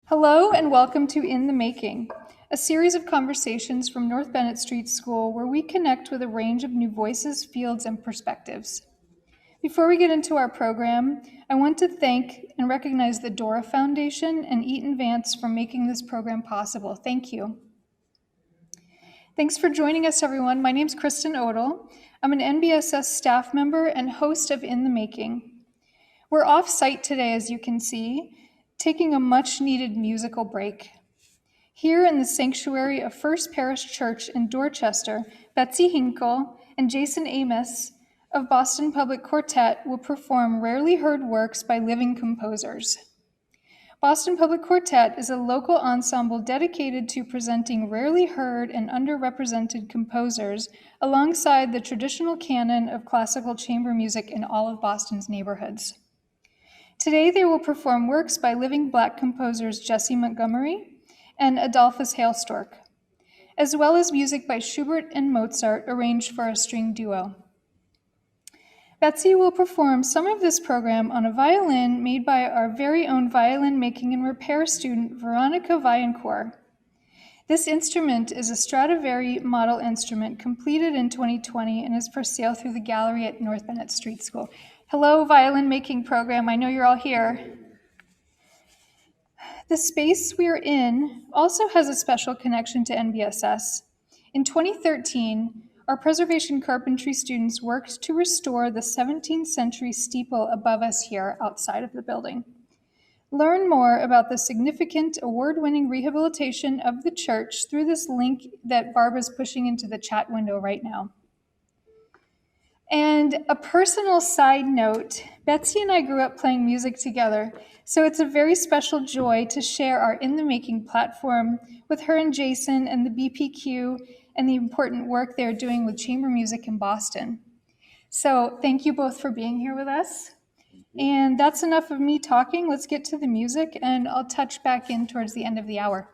Hello and welcome to In the Making, a series of conversations from North Bennett Street School where we connect with a range of new voices, fields, and perspectives. Before we get into our program, I want to thank and recognize the Dora Foundation and Eaton Vance for making this program possible. Thank you. Thanks for joining us, everyone. My name is Kristen Odell. I'm an NBSS staff member and host of In the Making. We're off-site today, as you can see, taking a much-needed musical break. Here in the sanctuary of First Parish Church in Dorchester, Betsy Hinkle and Jason Amos of Boston Public Quartet will perform rarely heard works by living composers. Boston Public Quartet is a local ensemble dedicated to presenting rarely heard and underrepresented composers alongside the traditional canon of classical chamber music in all of Boston's neighborhoods. Today they will perform works by living Black composers Jessie Montgomery and Adolphus Hailstork, as well as music by Schubert and Mozart arranged for a string duo. Betsy will perform some of this program on a violin made by our very own Violin Making and Repair student, Veronica Vaillancourt. This instrument is a Stradivari model instrument completed in 2020 and is for sale through the gallery at North Bennett Street School. Hello, Violin Making program. I know you're all here. The space we're in also has a special connection to NBSS. In 2013, our preservation carpentry students worked to restore the 17th century steeple above us here outside of the building. Learn more about the significant award-winning rehabilitation of the church through this link that Barbara's pushing into the chat window right now. And a personal side note, Betsy and I grew up playing music together, so it's a very special joy to share our In the Making platform with her and Jason and the BPQ and the important work they're doing with chamber music in Boston. So thank you both for being here with us. And that's enough of me talking. Let's get to the music, and I'll touch back in towards the end of the hour.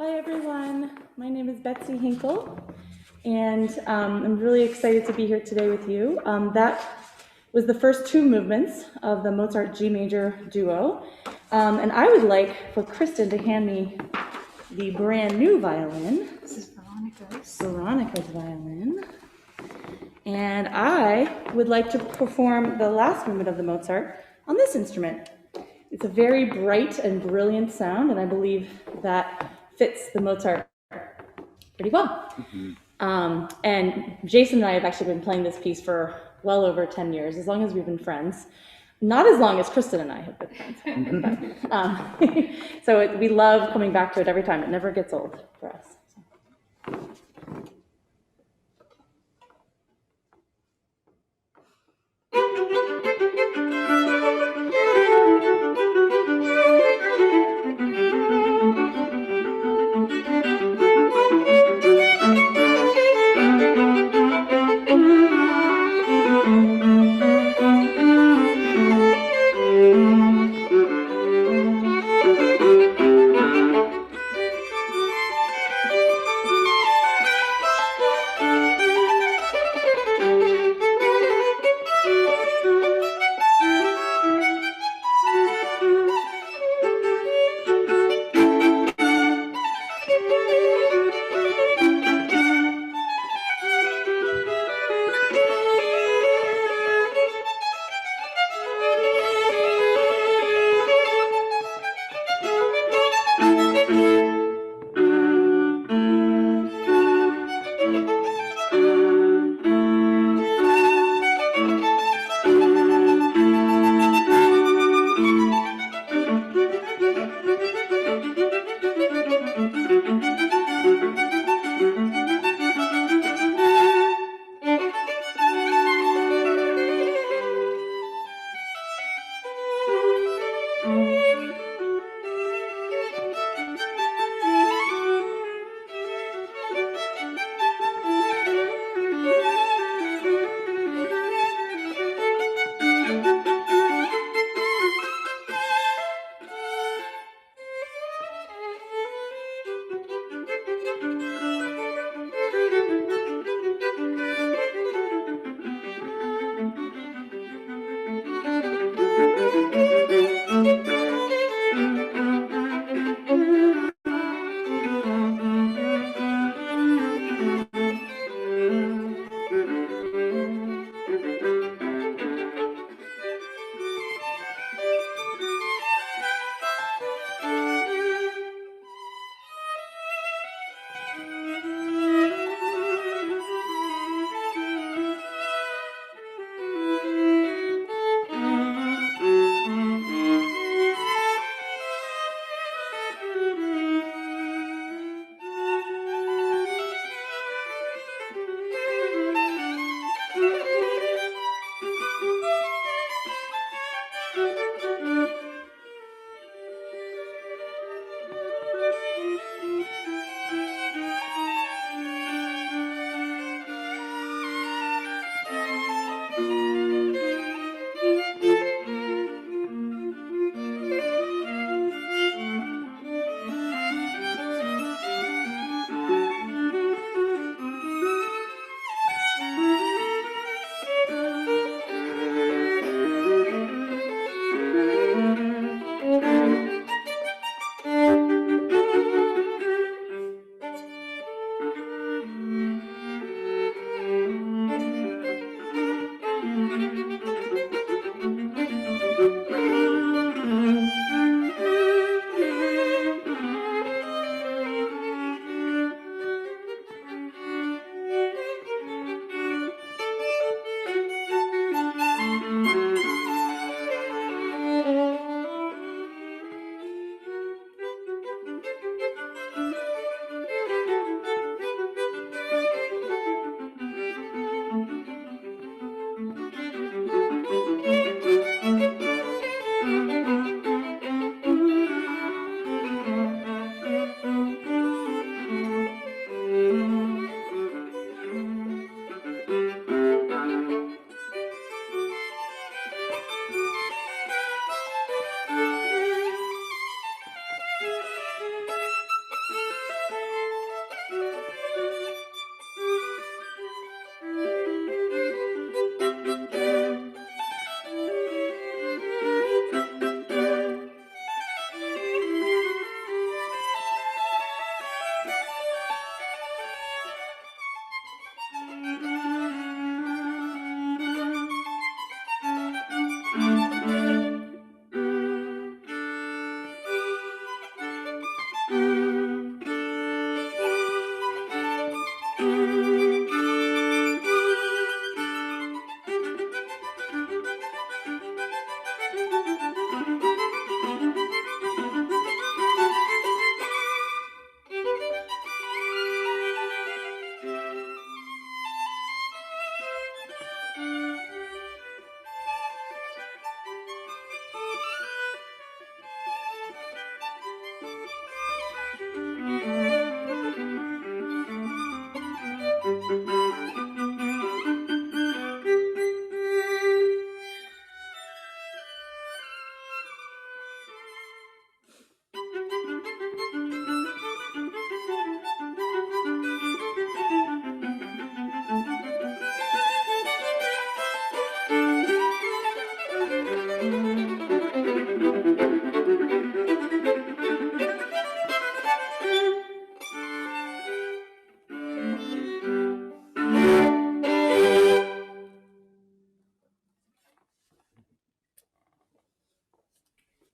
Hi everyone, my name is Betsy Hinkle, and I'm really excited to be here today with you. That was the first two movements of the Mozart G Major Duo, and I would like for Kristen to hand me the brand new violin. This is Veronica's violin. And I would like to perform the last movement of the Mozart on this instrument. It's a very bright and brilliant sound, and I believe that fits the Mozart pretty well. Mm-hmm. And Jason and I have actually been playing this piece for well over 10 years, as long as we've been friends. not as long as Kristen and I have been friends. So we love coming back to it every time. It never gets old for us.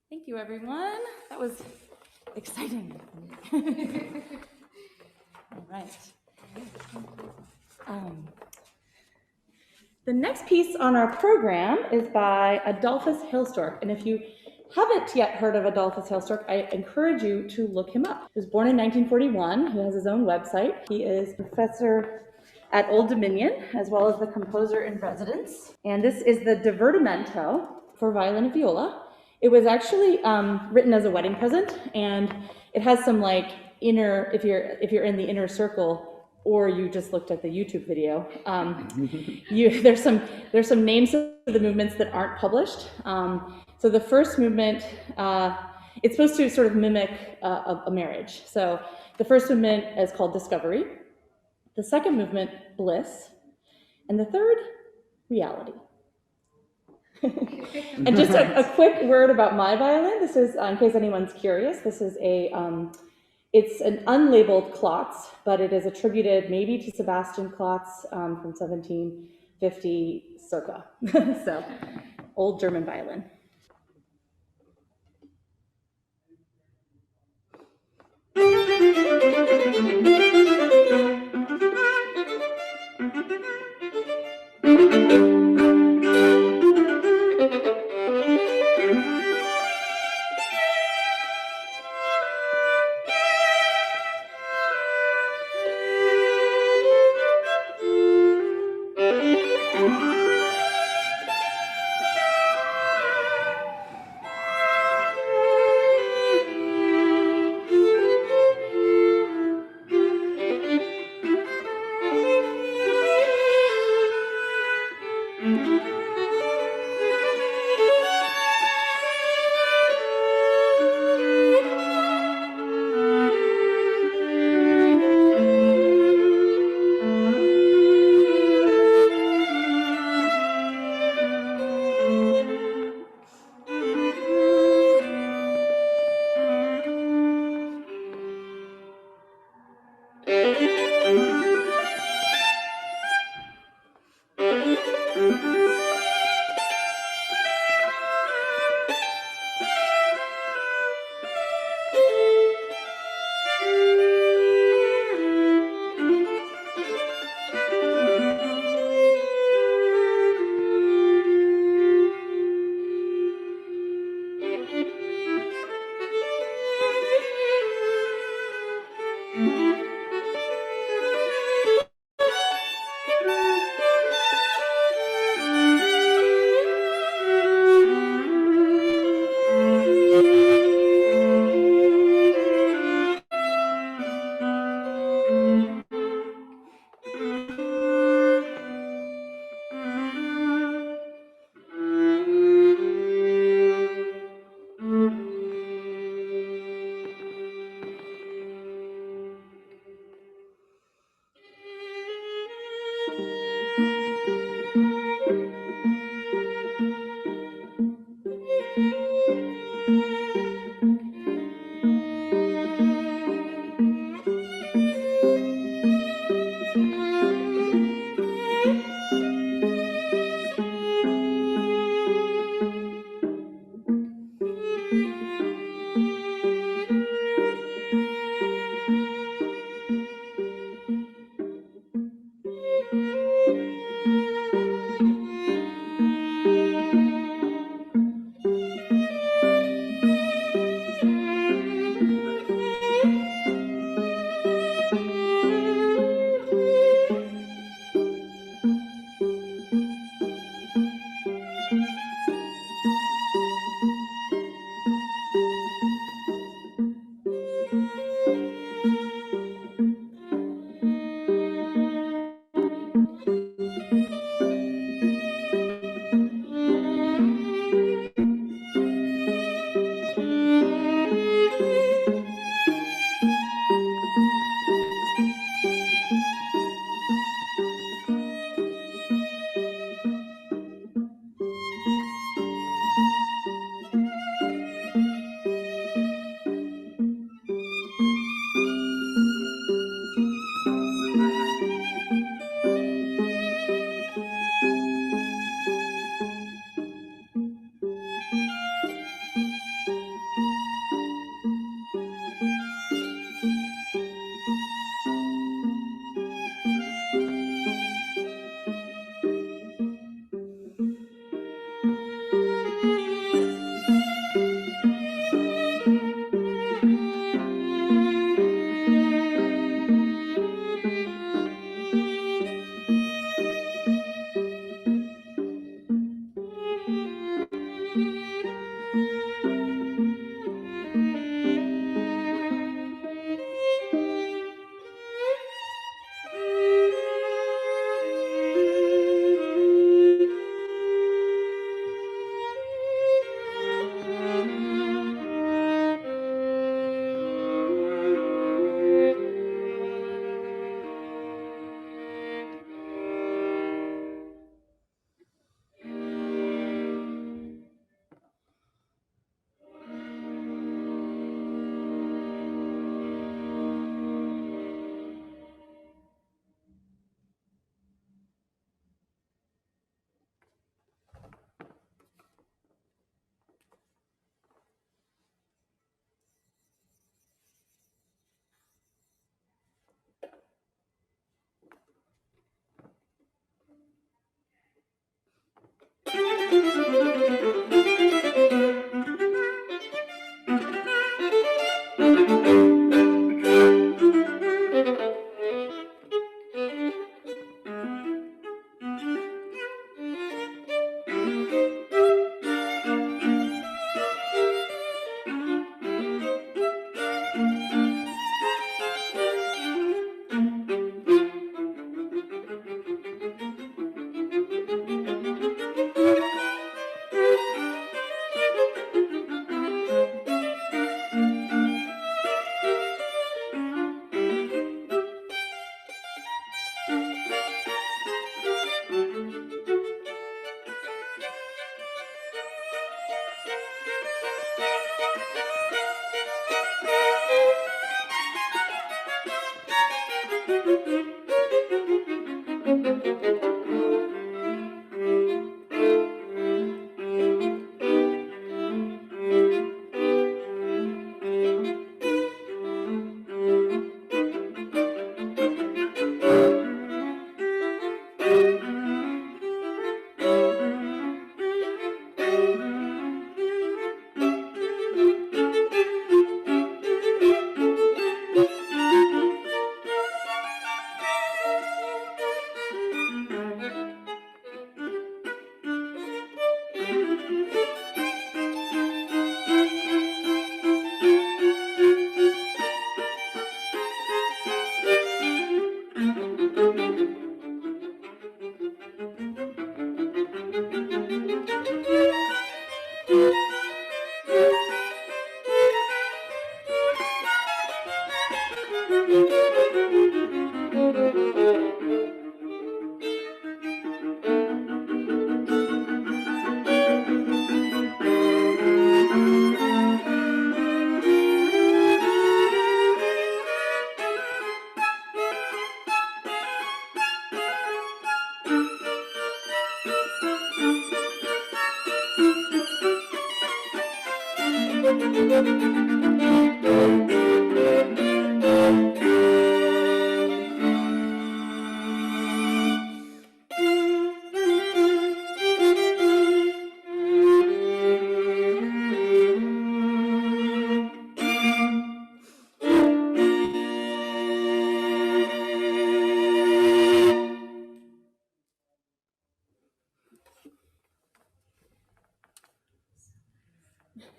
Thank you, everyone. That was exciting. All right. The next piece on our program is by Adolphus Hailstork, and if you haven't yet heard of Adolphus Hailstork, I encourage you to look him up. He was born in 1941. He has his own website. He is professor at Old Dominion, as well as the composer in residence. And this is the Divertimento for violin and viola. It was actually written as a wedding present, and it has some like inner, if you're in the inner circle, or you just looked at the YouTube video, there's some names of the movements that aren't published. So the first movement, it's supposed to sort of mimic a marriage. So the first movement is called Discovery. The second movement, Bliss. And the third, Reality. And just a quick word about my violin. This is, in case anyone's curious, this is it's an unlabeled Klotz, but it is attributed maybe to Sebastian Klotz from 1750 circa. So, old German violin.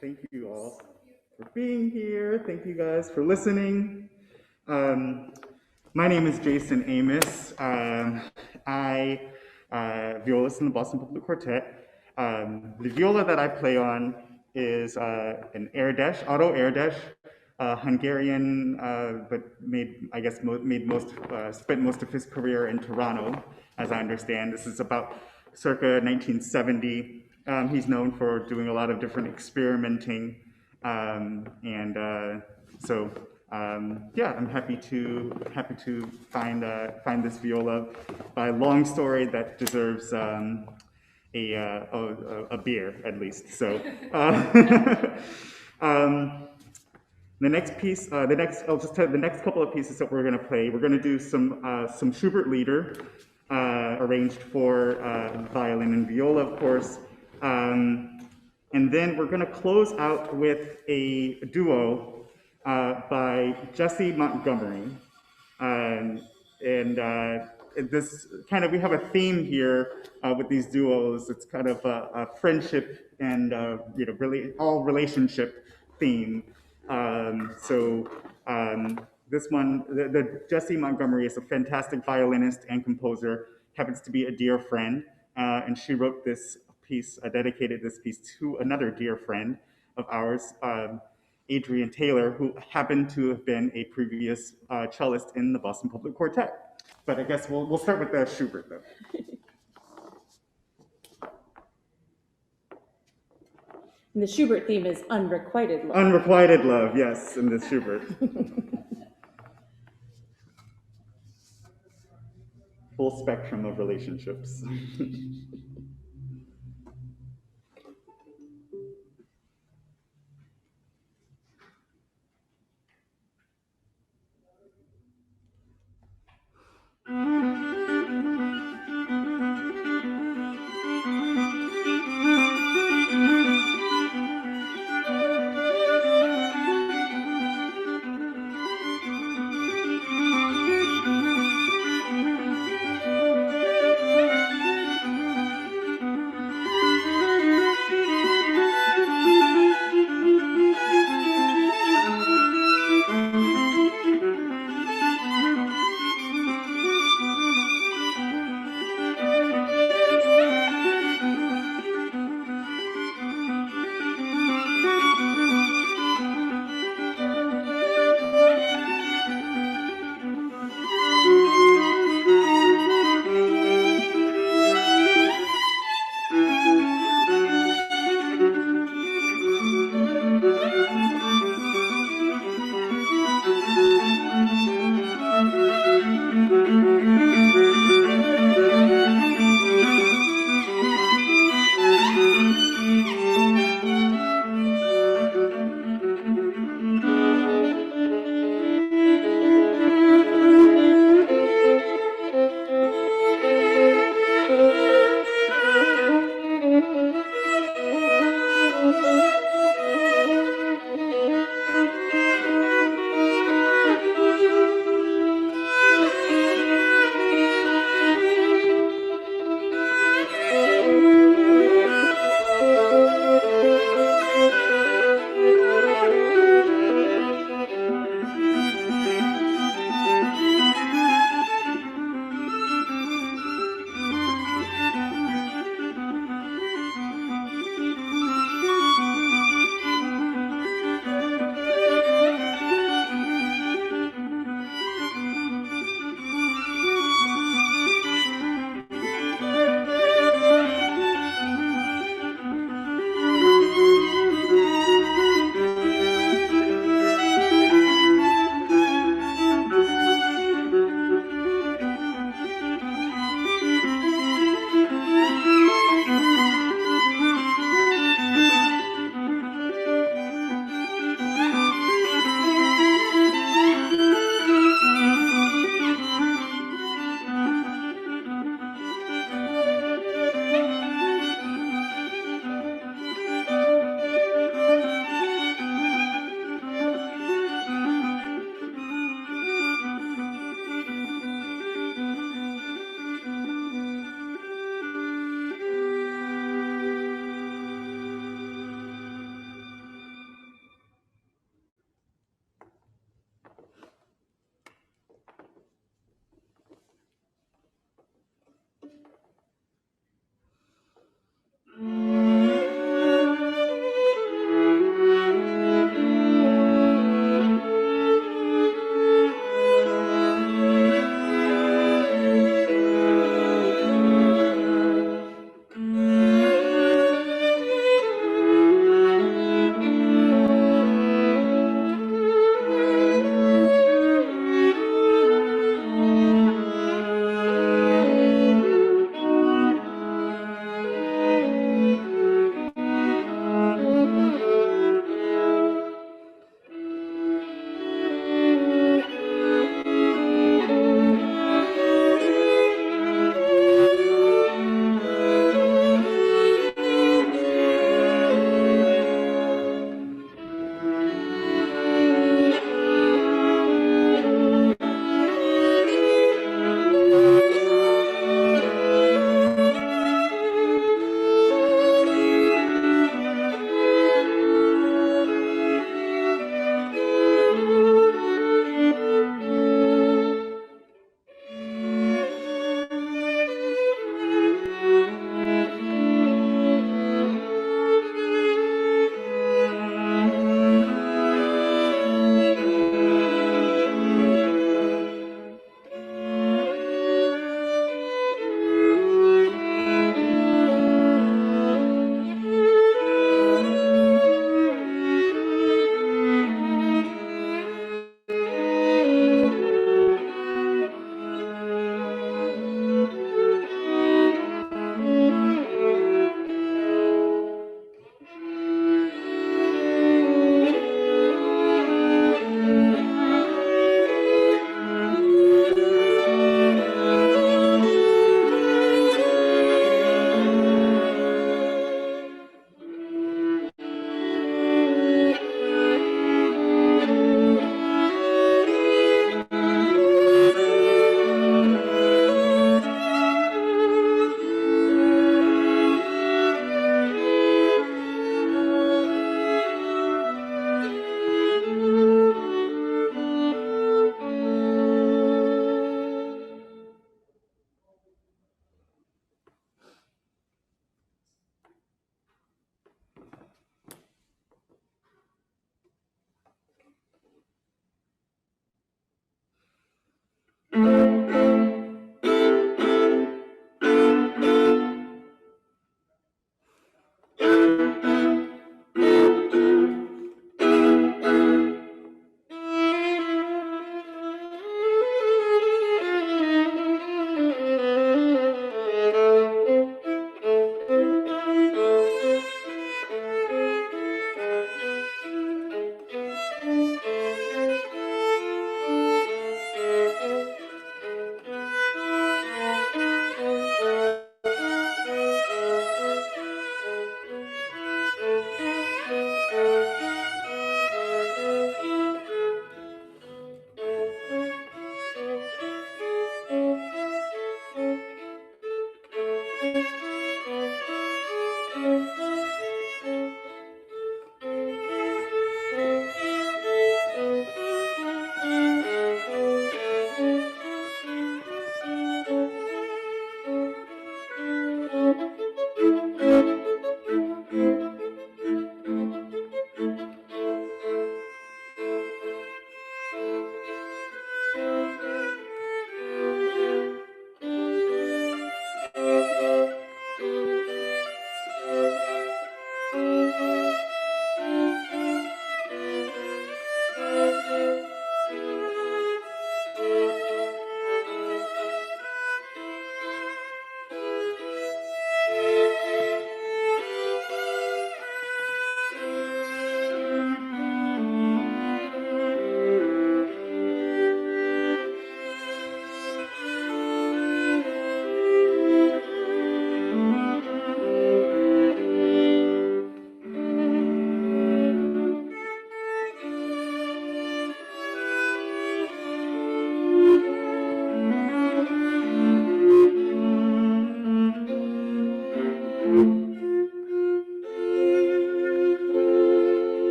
Thank you all for being here. Thank you guys for listening. My name is Jason Amos. I violist in the Boston Public Quartet. The viola that I play on is an Erdős, Otto Erdős, Hungarian, but spent most of his career in Toronto, as I understand. This is about circa 1970. He's known for doing a lot of different experimenting, I'm happy to find this viola by a long story that deserves a beer at least. So the next piece, I'll just tell the next couple of pieces that we're going to play. We're going to do some Schubert Lieder, arranged for violin and viola, of course. And then we're going to close out with a duo by Jessie Montgomery. This kind of, we have a theme here with these duos. It's kind of a friendship and really all relationship theme. This one, the Jessie Montgomery is a fantastic violinist and composer, happens to be a dear friend, and she wrote this piece, dedicated this piece to another dear friend of ours, Adrian Taylor, who happened to have been a previous cellist in the Boston Public Quartet. But I guess we'll start with the Schubert, though. And the Schubert theme is unrequited love. Unrequited love, yes, in the Schubert. Full spectrum of relationships.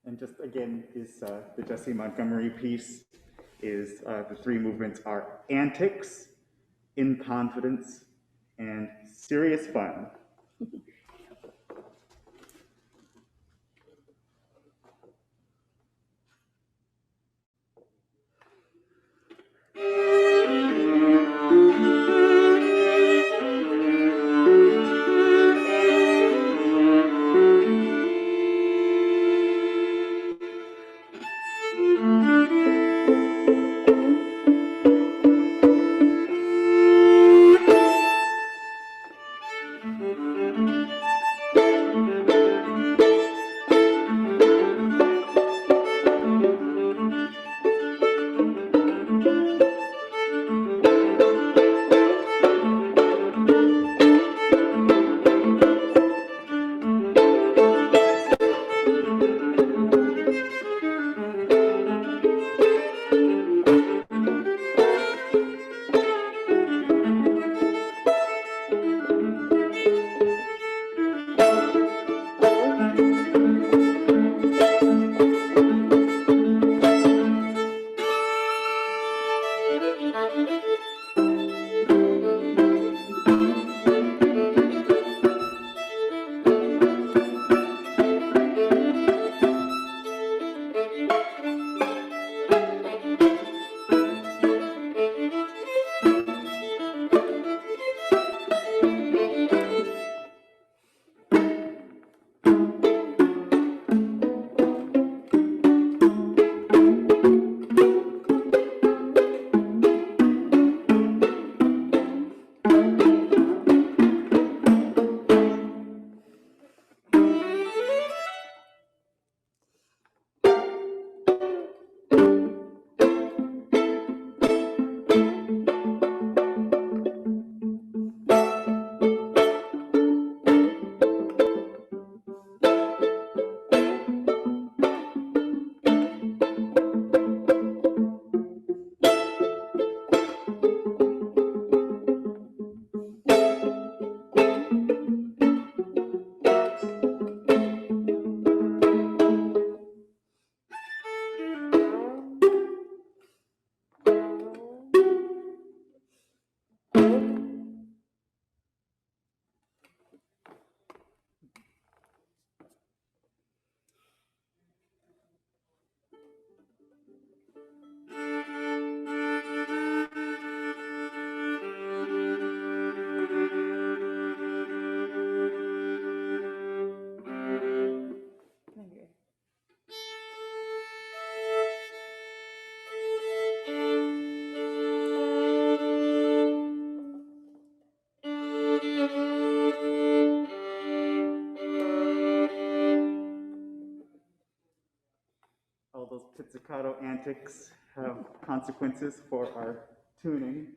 And just again, is the Jessie Montgomery piece is the three movements are antics, in confidence, and serious fun. All those pizzicato antics have consequences for our tuning.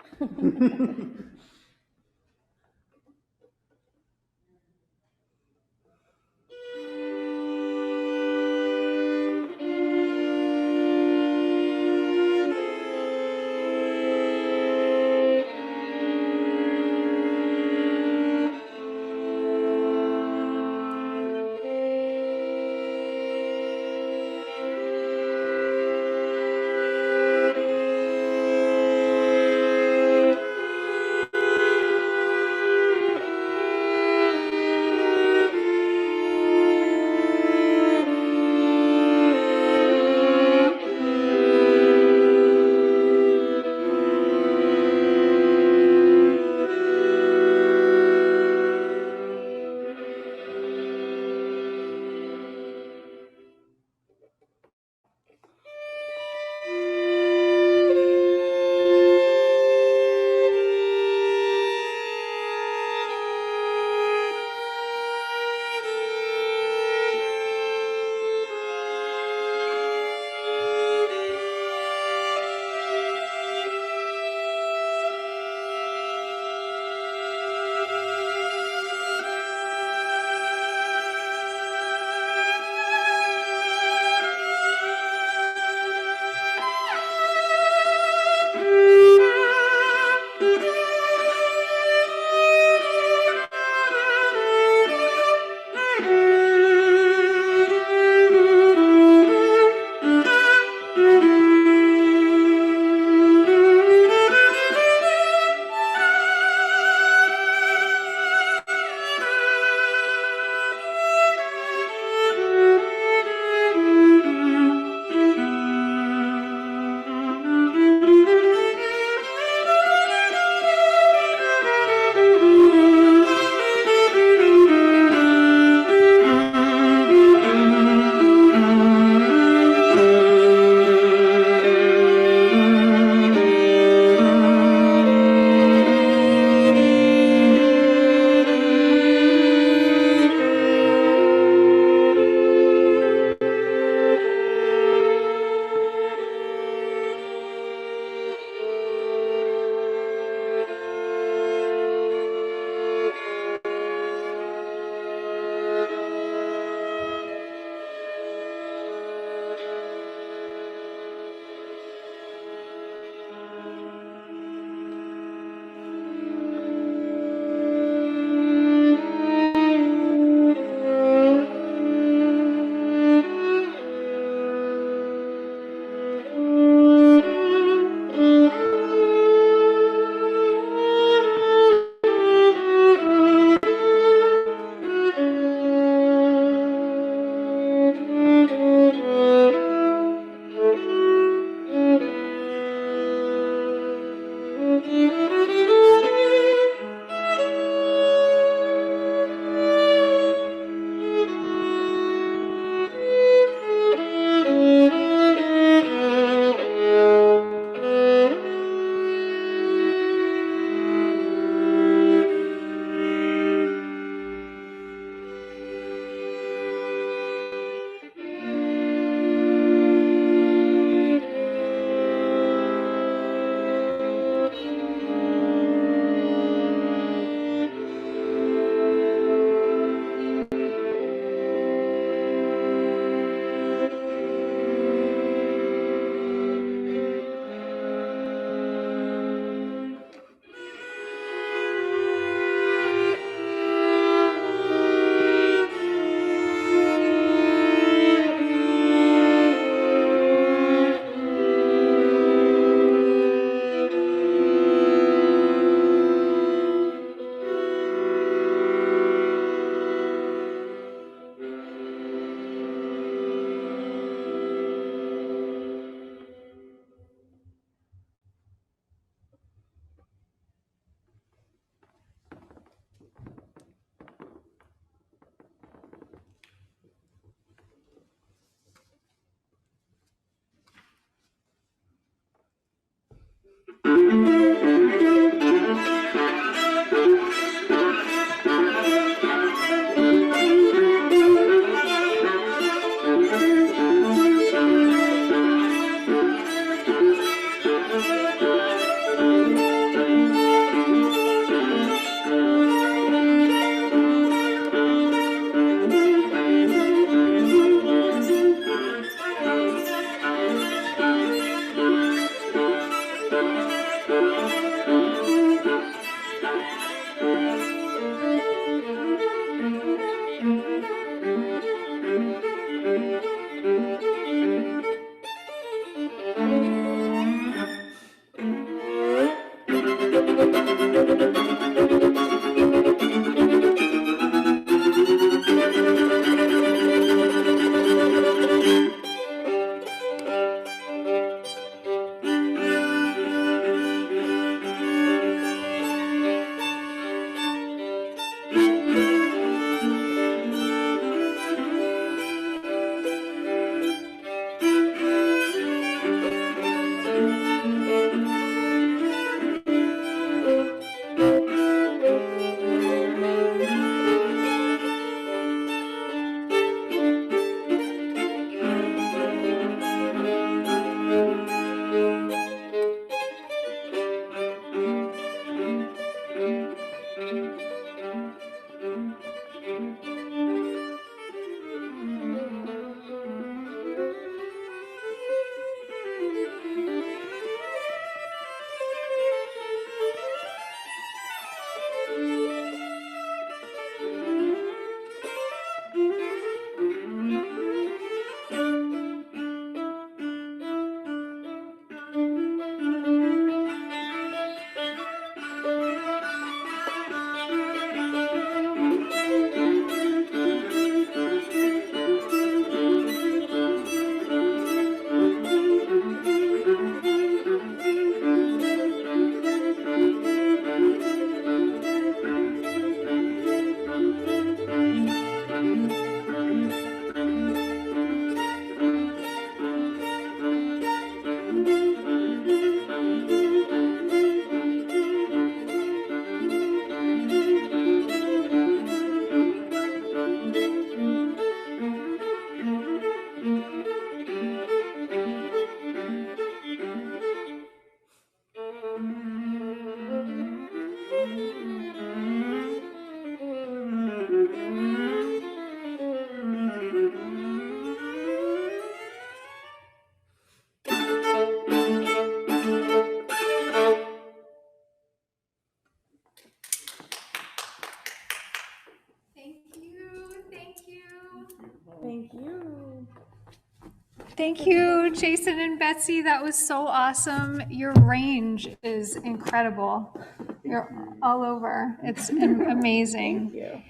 Thank you, Jason and Betsy. That was so awesome. Your range is incredible. You're all over. It's amazing. Thank you.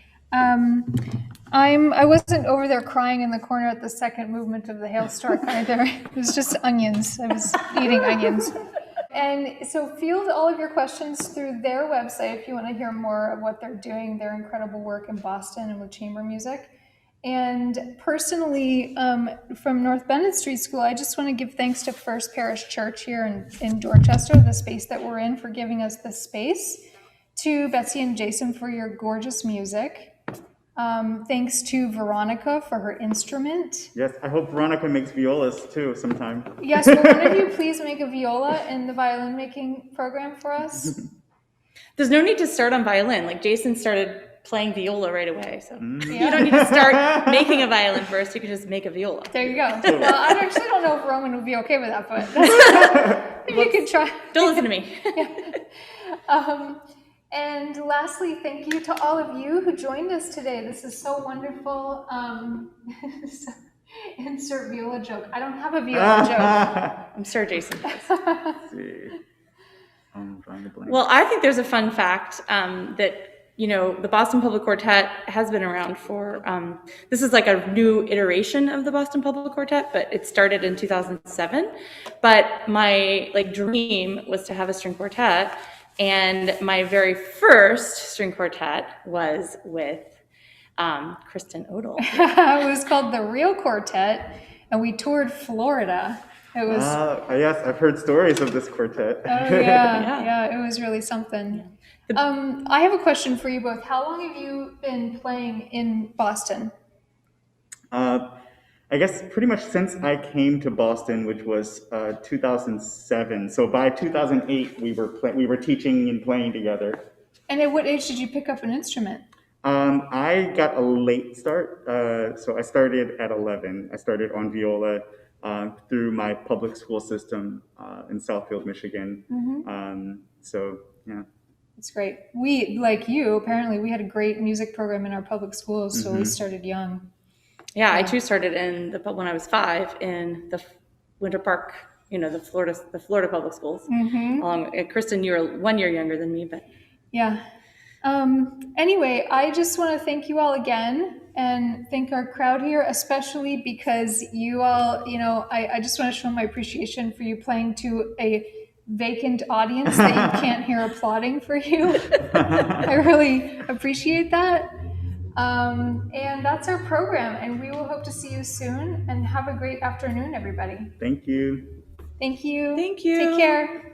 I wasn't over there crying in the corner at the second movement of the Hailstork either. It was just onions. I was eating onions. And so field all of your questions through their website if you want to hear more of what they're doing, their incredible work in Boston and with chamber music. And personally, from North Bennett Street School, I just want to give thanks to First Parish Church here in Dorchester, the space that we're in, for giving us this space. To Betsy and Jason for your gorgeous music. Thanks to Veronica for her instrument. Yes, I hope Veronica makes violas too sometime. Yes, will one of you please make a viola in the violin making program for us? There's no need to start on violin. Like Jason started playing viola right away, so Yeah. you don't need to start making a violin first. You can just make a viola. There you go. Well, I actually don't know if Roman would be okay with that, but if you could try. Don't listen to me. And lastly, thank you to all of you who joined us today. This is so wonderful. Insert viola joke. I don't have a viola joke. I'm sure Jason does. Let's see. I'm drawing a blank. Well, I think there's a fun fact that, the Boston Public Quartet has been around for, this is like a new iteration of the Boston Public Quartet, but it started in 2007. But my dream was to have a string quartet. And my very first string quartet was with Kristen Odell. It was called the Real Quartet, and we toured Florida. It was. Yes, I've heard stories of this quartet. Oh yeah, it was really something. I have a question for you both. How long have you been playing in Boston? I guess pretty much since I came to Boston, which was 2007. So by 2008, we were teaching and playing together. And at what age did you pick up an instrument? I got a late start, so I started at 11. I started on viola through my public school system in Southfield, Michigan. So yeah. That's great. We, like you, apparently we had a great music program in our public schools, so we started young. Yeah, I too started when I was 5 in the Winter Park, the Florida public schools. Along Kristen, you were 1 year younger than me, but yeah. Anyway, I just want to thank you all again and thank our crowd here, especially because you all, I just want to show my appreciation for you playing to a vacant audience that you can't hear applauding for you. I really appreciate that. And that's our program, and we will hope to see you soon, and have a great afternoon, everybody. Thank you. Thank you. Thank you. Take care.